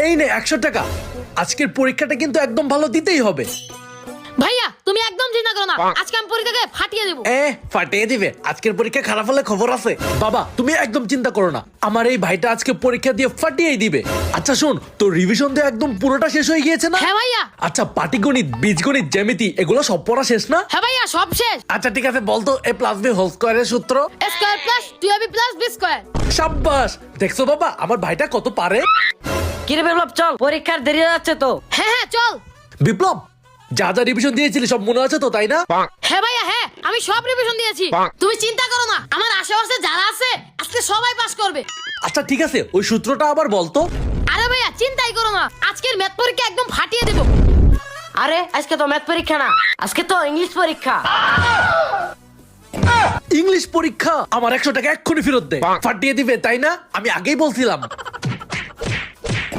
এই নে 100 টাকা। আজকের পরীক্ষাটা কিন্তু একদম ভালো দিতেই হবে। ভাইয়া তুমি একদম চিন্তা করো না, আজকে আমি পরীক্ষাকে ফাটিয়ে দেবো। ফাটিয়ে দিবে? আজকের পরীক্ষা খারাপ হলে খবর আছে। বাবা তুমি একদম চিন্তা করো না, আমার এই ভাইটা আজকে পরীক্ষা দিয়ে ফাটিয়েই দিবে। আচ্ছা শোন, তোর রিভিশন দিয়ে একদম পুরোটা শেষ হয়ে গিয়েছে না? হ্যাঁ ভাইয়া। আচ্ছা পাটিগণিত, বীজগণিত, জ্যামিতি এগুলো সব পড়া শেষ না? হ্যাঁ ভাইয়া সব শেষ। আচ্ছা ঠিক আছে, বলতো a + b হোল স্কয়ারের সূত্র। a square plus 2ab plus b square. সাব্বাস, দেখছো বাবা আমার ভাইটা কত পারে। কিরে বিপ্লব চল, পরীক্ষার দেরি হয়ে যাচ্ছে তো। হ্যাঁ হ্যাঁ চল। বিপ্লব, যা যা রিভিশন দিয়েছিলি সব মনে আছে তো, তাই না? হ্যাঁ ভাইয়া হ্যাঁ, আমি সব রিভিশন দিয়েছি। তুমি চিন্তা করো না, আমার আশেপাশে যারা আছে আজকে সবাই পাস করবে। আচ্ছা ঠিক আছে, ওই সূত্রটা আবার বলতো। আরে ভাইয়া চিন্তাই করো না, আজকের ম্যাথ পরীক্ষা একদম ফাটিয়ে দেবো। আরে আজকে তো ম্যাথ পরীক্ষা না, আজকে তো ইংলিশ পরীক্ষা। ইংলিশ পরীক্ষা? আমার 100 টাকা এক্ষুনি ফেরত দে। ফাটিয়ে দিবে তাই না? আমি আগেই বলছিলাম।